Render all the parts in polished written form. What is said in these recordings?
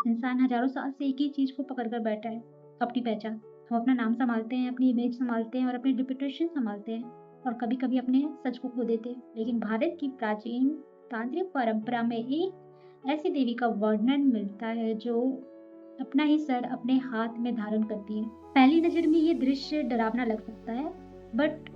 इंसान हजारों साल से एक ही चीज को पकड़ कर बैठा है, अपनी पहचान। हम अपना नाम संभालते हैं, अपनी इमेज संभालते हैं और अपनी रिपुटेशन संभालते हैं, और कभी कभी अपने सच को खो देते हैं। लेकिन भारत की प्राचीन तांत्रिक परंपरा में एक ऐसी देवी का वर्णन मिलता है जो अपना ही सर अपने हाथ में धारण करती है। पहली नजर में ये दृश्य डरावना लग सकता है, but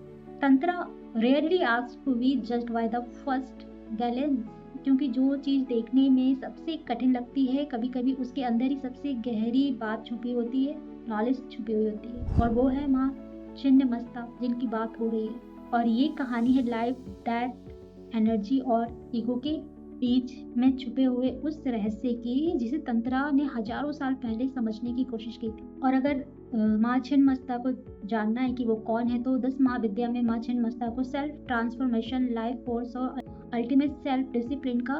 tantra rarely asks to be judged by the first glance, क्योंकि जो चीज देखने में सबसे कठिन लगती है, कभी कभी उसके अंदर ही सबसे गहरी बात छुपी होती है, नॉलेज छुपी हुई होती है, और वो है माँ छिन्नमस्ता जिनकी बात हो रही है। और ये कहानी है लाइफ, डेथ, एनर्जी और ईगो के बीच में छुपे हुए उस रहस्य की, जिसे तंत्रा ने हजारों साल पहले समझने की कोशिश की थी। और अगर माँ छिन्नमस्ता को जानना है कि वो कौन है, तो 10 महाविद्या में माँ छिन्नमस्ता को सेल्फ ट्रांसफॉर्मेशन, लाइफ फोर्स और अल्टीमेट सेल्फ डिसिप्लिन का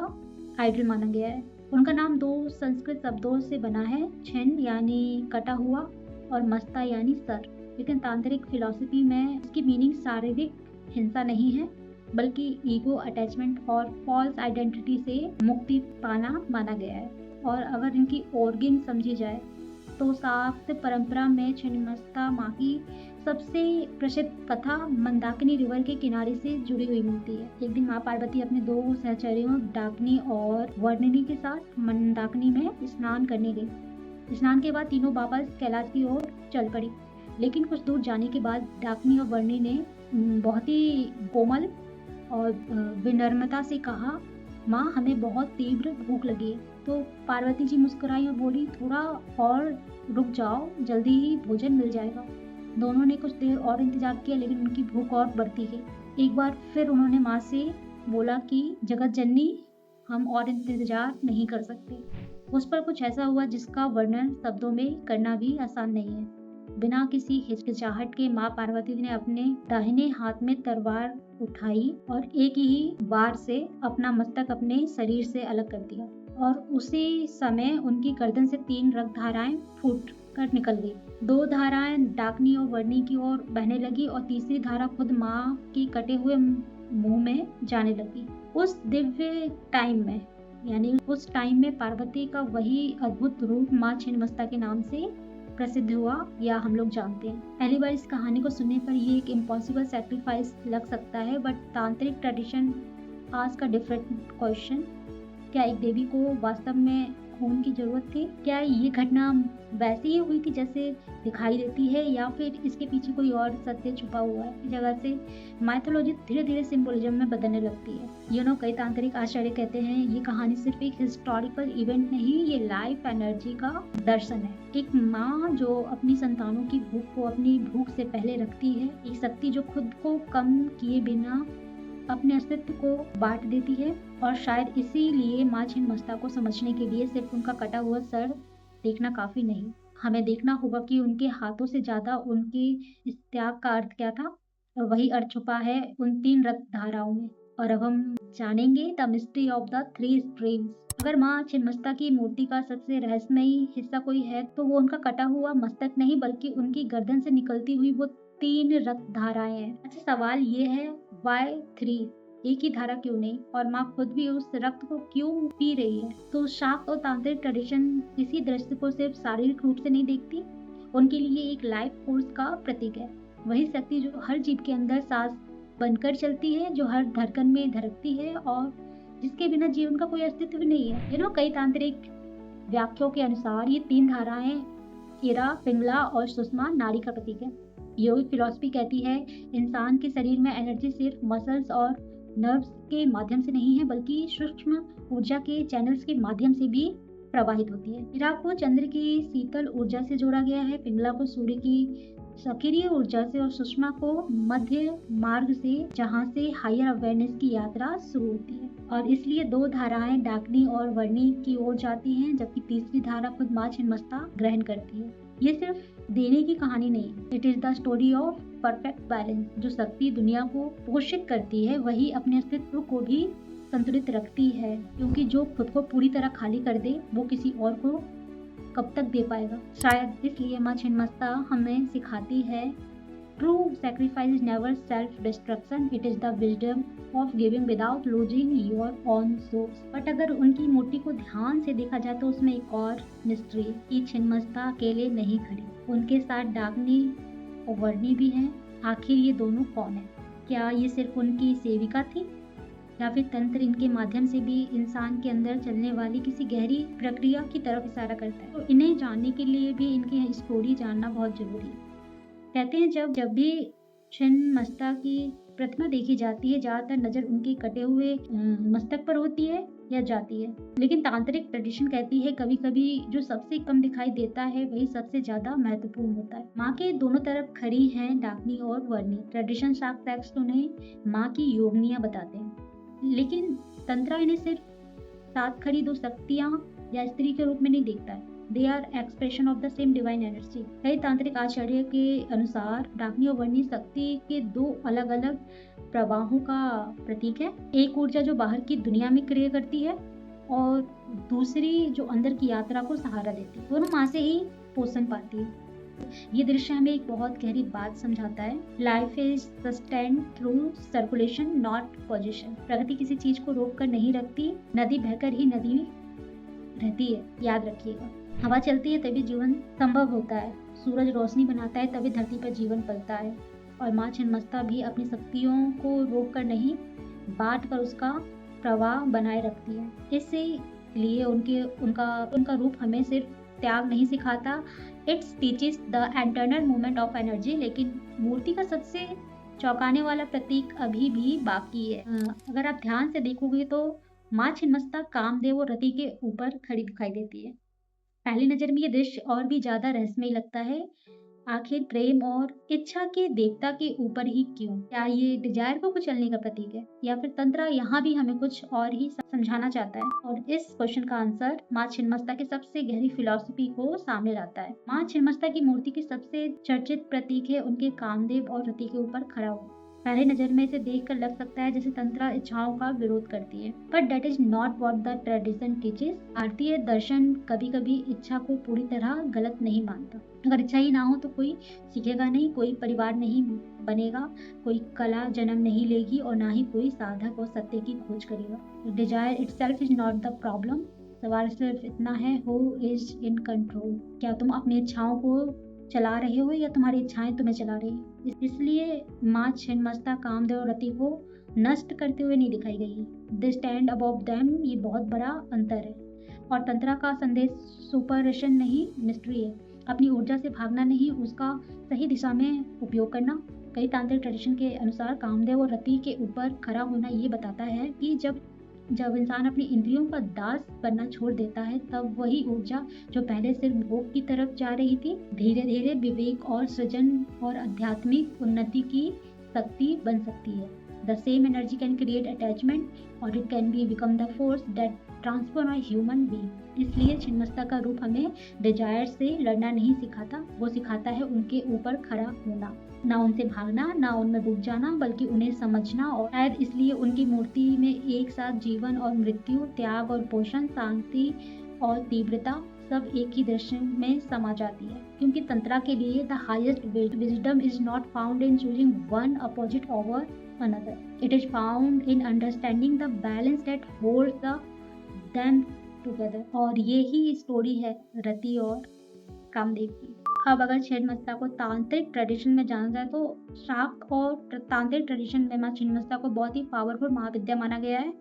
आइडल माना गया है। उनका नाम 2 संस्कृत शब्दों से बना है, छिन्न यानी कटा हुआ और मस्ता यानी सर। लेकिन तांत्रिक फिलॉसफी में इसकी मीनिंग शारीरिक हिंसा नहीं है, बल्कि ईगो, अटैचमेंट और फॉल्स आइडेंटिटी से मुक्ति पाना माना गया है। और अगर इनकी ऑर्गन समझी जाए तो शाक्त परंपरा में छिन्नमस्ता माँ की सबसे प्रसिद्ध कथा मंदाकिनी रिवर के किनारे से जुड़ी हुई मिलती है। एक दिन माँ पार्वती अपने 2 सहचरियों डाकिनी और वर्णिनी के साथ मंदाकिनी में स्नान करने गई। स्नान के बाद तीनों वापस कैलाश की ओर चल पड़ी। लेकिन कुछ दूर जाने के बाद डाकिनी और वर्णिनी ने बहुत ही कोमल और विनम्रता से कहा, माँ हमें बहुत तीव्र भूख लगी है। तो पार्वती जी मुस्कुराई और बोली, थोड़ा और रुक जाओ, जल्दी ही भोजन मिल जाएगा। दोनों ने कुछ देर और इंतजार किया, लेकिन उनकी भूख और बढ़ती गई। एक बार फिर उन्होंने माँ से बोला कि जगत जननी, हम और इंतजार नहीं कर सकते। उस पर कुछ ऐसा हुआ जिसका वर्णन शब्दों में करना भी आसान नहीं है। बिना किसी हिचकिचाहट के माँ पार्वती ने अपने दाहिने हाथ में तलवार उठाई और एक ही बार से अपना मस्तक अपने शरीर से अलग कर दिया, और उसी समय उनकी गर्दन से 3 रक्त धाराएं फूट कर निकल गई। 2 धाराएं डाकिनी और वर्णी की ओर बहने लगी और तीसरी धारा खुद माँ की कटे हुए मुंह में जाने लगी। उस दिव्य टाइम में, यानी उस टाइम में पार्वती का वही अद्भुत रूप माँ छिन्नमस्ता के नाम से प्रसिद्ध हुआ, या हम लोग जानते हैं। पहली बार इस कहानी को सुनने पर ये एक इम्पॉसिबल सैक्रिफाइस लग सकता है, बट तांत्रिक ट्रेडिशन आज का डिफरेंट क्वेश्चन, क्या एक देवी को वास्तव में खून की जरूरत थी? क्या ये घटना वैसे ही हुई थी जैसे दिखाई देती है, या फिर इसके पीछे कोई और सत्य छुपा हुआ है? इस जगह से माइथोलॉजी धीरे धीरे सिंबोलिज्म में बदलने लगती है। कई तांत्रिक आचार्य कहते हैं ये कहानी सिर्फ एक हिस्टोरिकल इवेंट नहीं, ये लाइफ एनर्जी का दर्शन है। एक माँ जो अपनी संतानों की भूख को अपनी भूख से पहले रखती है, एक शक्ति जो खुद को कम किए बिना अपने अस्तित्व को बांट देती है। और शायद इसीलिए माँ छिन्नमस्ता को समझने के लिए सिर्फ उनका कटा हुआ सर देखना काफी नहीं, हमें देखना होगा कि उनके हाथों से ज्यादा उनके इस त्याग का अर्थ क्या था, और वही अर्थ छुपा है उन 3 रक्त धाराओं में। और अब हम जानेंगे the mystery of the 3 streams. अगर माँ छिन्नमस्ता की मूर्ति का सबसे रहस्यमयी हिस्सा कोई है, तो वो उनका कटा हुआ मस्तक नहीं, बल्कि उनकी गर्दन से निकलती हुई वो 3 रक्त धाराएं हैं। अच्छा, सवाल ये है, वाई 3? एक ही धारा क्यों नहीं? और माँ खुद भी उस रक्त को क्यों पी रही है? तो शाक्त और तांत्रिक ट्रेडिशन इसी दृश्य को सिर्फ शारीरिक रूप से नहीं देखती, उनके लिए एक लाइफ फोर्स का प्रतीक है। वही शक्ति जो हर जीव के अंदर सांस बनकर चलती है, जो हर धड़कन में धड़कती है, और जिसके बिना जीवन का कोई अस्तित्व नहीं है। कई तांत्रिक व्याख्याओं के अनुसार ये 3 धाराएं, इरा, पिंगला और सुषमा, नाड़ी का प्रतीक है। योगिक फिलॉसफी कहती है इंसान के शरीर में एनर्जी सिर्फ मसल्स और नर्व्स के माध्यम से नहीं है, बल्कि सूक्ष्म ऊर्जा के चैनल्स के माध्यम से भी प्रवाहित होती है। इरा को चंद्र की शीतल ऊर्जा से जोड़ा गया है, पिंगला को सूर्य की सक्रिय ऊर्जा से, और सुषमा को मध्य मार्ग से, जहाँ से हायर अवेयरनेस की यात्रा शुरू होती है। और इसलिए 2 धाराएं डाकिनी और वर्णी की ओर जाती हैं, जबकि तीसरी धारा खुद माँ छिन्नमस्ता ग्रहण करती है। ये सिर्फ देने की कहानी नहीं, it is the story of perfect balance. जो शक्ति दुनिया को पोषित करती है, वही अपने अस्तित्व को भी संतुलित रखती है, क्योंकि जो खुद को पूरी तरह खाली कर दे, वो किसी और को कब तक दे पाएगा। शायद इसलिए माँ छिन्नमस्ता हमें सिखाती है true sacrifice is never self-destruction, it is the wisdom of giving without losing your own soul. But अगर उनकी मूर्ति को ध्यान से देखा जाए तो उसमें एक और मिस्ट्री कि छिन्नमस्ता अकेले नहीं खड़ी, उनके साथ डाग्नी और वर्णी भी हैं। आखिर ये दोनों कौन है? क्या ये सिर्फ उनकी सेविका थी या फिर तंत्र इनके माध्यम से भी इंसान के अंदर चलने वाली किसी गहरी प्रक्रिया की तरफ इशारा करता है? तो इन्हें जानने के लिए भी इनकी स्टोरी जानना बहुत जरूरी है। कहते हैं जब भी छिन्नमस्ता की प्रतिमा देखी जाती है, ज्यादातर नजर उनके कटे हुए मस्तक पर होती है या जाती है, लेकिन तांत्रिक ट्रेडिशन कहती है कभी कभी जो सबसे कम दिखाई देता है वही सबसे ज्यादा महत्वपूर्ण होता है। माँ के दोनों तरफ खड़ी हैं डाकनी और वर्णी। ट्रेडिशन शाक्त टेक्स्ट उन्हें माँ की योगिनियां बताते हैं, लेकिन तंत्रा इन्हें सिर्फ साथ खड़ी दो शक्तियां या स्त्री के रूप में नहीं देखता है। They are expression of the same divine energy. कई तांत्रिक आचार्य के अनुसार डाकनी और वर्णी शक्ति के दो अलग अलग प्रवाहों का प्रतीक है। एक ऊर्जा जो बाहर की दुनिया में क्रिया करती है और दूसरी जो अंदर की यात्रा को सहारा देती है। दोनों माँ से ही पोषण पाती है। ये दृश्य हमें एक बहुत गहरी बात समझाता है। Life is sustained through circulation not position. प्रगति किसी चीज को रोक कर नहीं रखती, नदी बहकर ही नदी रहती है, याद रखिएगा। हवा चलती है तभी जीवन संभव होता है, सूरज रोशनी बनाता है तभी धरती पर जीवन पलता है। और माँ छिन्नमस्ता भी अपनी शक्तियों को रोक कर नहीं, बांट कर उसका प्रवाह बनाए रखती है। इसलिए उनका रूप हमें सिर्फ त्याग नहीं सिखाता, it's teaches the internal movement of energy. लेकिन मूर्ति का सबसे चौंकाने वाला प्रतीक अभी भी बाकी है। अगर आप ध्यान से देखोगे तो माँ छिन्नमस्ता कामदेव और रति के ऊपर खड़ी दिखाई देती है। पहली नजर में ये दृश्य और भी ज्यादा रहस्यमय लगता है। आखिर प्रेम और इच्छा के देवता के ऊपर ही क्यों? क्या ये डिजायर को कुचलने का प्रतीक है या फिर तंत्र यहाँ भी हमें कुछ और ही समझाना चाहता है? और इस क्वेश्चन का आंसर माँ छिन्नमस्ता की सबसे गहरी फिलॉसफी को सामने लाता है। माँ छिन्नमस्ता की मूर्ति की सबसे चर्चित प्रतीक है उनके कामदेव और रति के ऊपर खड़ा हुआ। पहले नजर में इसे देखकर लग सकता है जैसे तंत्रा इच्छाओं का विरोध करती है, but that is not what the tradition teaches. भारतीय दर्शन कभी कभी इच्छा को पूरी तरह गलत नहीं मानता। अगर इच्छा ही ना हो तो कोई सीखेगा नहीं, कोई परिवार नहीं बनेगा, कोई कला जन्म नहीं लेगी और ना ही कोई साधक और सत्य की खोज करेगा। Desire itself is not the problem. सवाल सिर्फ इतना है, हु इज इन कंट्रोल? क्या तुम अपनी इच्छाओं को चला रहे हो या तुम्हारी इच्छाएं तुम्हें चला रही है? इसलिए माँ छिन्नमस्ता कामदेव और रति को नष्ट करते हुए नहीं दिखाई गई। दे स्टैंड अबव देम, ये बहुत बड़ा अंतर है। और तंत्रा का संदेश सुपरशन नहीं, मिस्ट्री है। अपनी ऊर्जा से भागना नहीं, उसका सही दिशा में उपयोग करना। कई तांत्रिक ट्रेडिशन के अनुसार कामदेव और रति के ऊपर खड़ा होना ये बताता है कि जब इंसान अपनी इंद्रियों का दास बनना छोड़ देता है, तब वही ऊर्जा जो पहले सिर्फ भोग की तरफ जा रही थी, धीरे धीरे विवेक और सृजन और आध्यात्मिक उन्नति की शक्ति बन सकती है। The same energy can create attachment और it can be become the force that transform a human being. इसलिए छिन्नमस्ता का रूप हमें डिजायर से लड़ना नहीं सिखाता, वो सिखाता है उनके ऊपर खड़ा होना, ना उनसे भागना, ना उनमें डूब जाना, बल्कि उन्हें समझना। और शायद इसलिए उनकी मूर्ति में एक साथ जीवन और मृत्यु, त्याग और पोषण, शांति और तीव्रता सब एक ही दृश्य में समा जाती है। क्योंकि तंत्रा के लिए the highest wisdom is not found in choosing one opposite over another, it is found in understanding the balance that holds them together. और ये ही स्टोरी है रति और कामदेव की। अब अगर छिन्नमस्ता को तांत्रिक ट्रेडिशन में जाना जाए तो शाक्त और तांत्रिक ट्रेडिशन में माँ छिन्नमस्ता को बहुत ही पावरफुल महाविद्या माना गया है।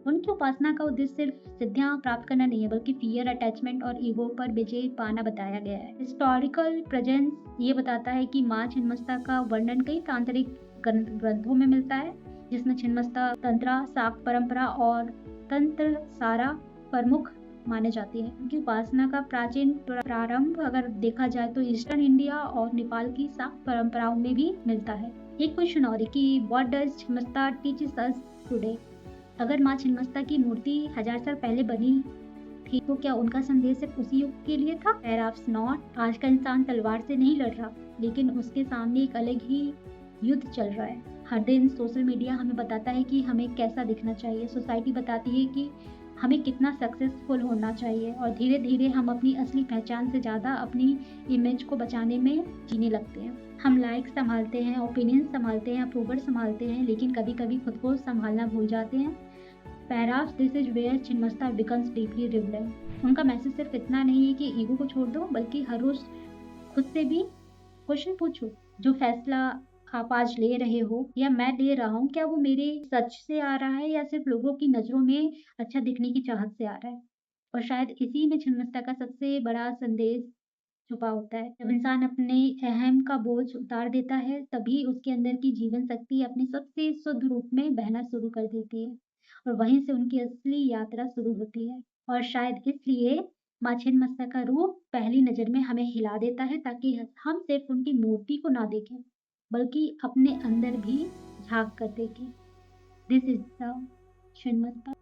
उनकी उपासना का उद्देश्य सिर्फ सिद्धियां प्राप्त करना नहीं है, बल्कि फियर, अटैचमेंट और ईगो पर विजय पाना बताया गया है। हिस्टोरिकल प्रेजेंस ये बताता है कि माँ छिन्नमस्ता का वर्णन कई तांत्रिक ग्रंथों में मिलता है, जिसमें छिन्नमस्ता तंत्रा, शाक्त परंपरा और तंत्र सारा प्रमुख माने जाती है। उनकी उपासना का प्राचीन प्रारंभ अगर देखा जाए तो ईस्टर्न इंडिया और नेपाल की शाक्त परंपराओं में भी मिलता है। एक क्वेश्चन और है कि what does Chhinnamasta teaches us today? अगर माँ छिन्नमस्ता की मूर्ति 1000 साल पहले बनी थी तो क्या उनका संदेश सिर्फ उसी युग के लिए था? Perhaps not। आज का इंसान तलवार से नहीं लड़ रहा, लेकिन उसके सामने एक अलग ही युद्ध चल रहा है। हर दिन सोशल मीडिया हमें बताता है कि हमें कैसा दिखना चाहिए। सोसाइटी बताती है कि हमें कितना सक्सेसफुल होना चाहिए और धीरे-धीरे हम अपनी असली पहचान से ज़्यादा अपनी इमेज को बचाने में जीने लगते हैं। हम लाइक्स संभालते हैं, ओपिनियन संभालते हैं, अप्रूवल संभालते हैं, लेकिन कभी-कभी खुद को संभालना भूल जाते हैं। Perhaps this is where Chhinnamasta becomes deeply relevant। उनका मैसेज सिर्फ इतना नहीं है कि ईगो को छोड़ दो, बल्कि हर रोज़ खुद से भी क्वेश्चन पूछो, जो फैसला आप आज ले रहे हो या मैं ले रहा हूँ, क्या वो मेरे सच से आ रहा है या सिर्फ लोगों की नज़रों में अच्छा दिखने की चाहत से आ रहा है? और शायद इसी में छिन्नमस्ता का सबसे बड़ा संदेश छुपा होता है। जब इंसान अपने अहम का बोझ उतार देता है, तभी उसके अंदर की जीवन शक्ति अपने सबसे शुद्ध रूप में बहना शुरू कर देती है और वहीं से उनकी असली यात्रा शुरू होती है। और शायद इसलिए माँ छिन्नमस्ता का रूप पहली नज़र में हमें हिला देता है, ताकि हम सिर्फ उनकी मूर्ति को ना देखें, बल्कि अपने अंदर भी झाँक कर देखें। This is the Chhinnamasta.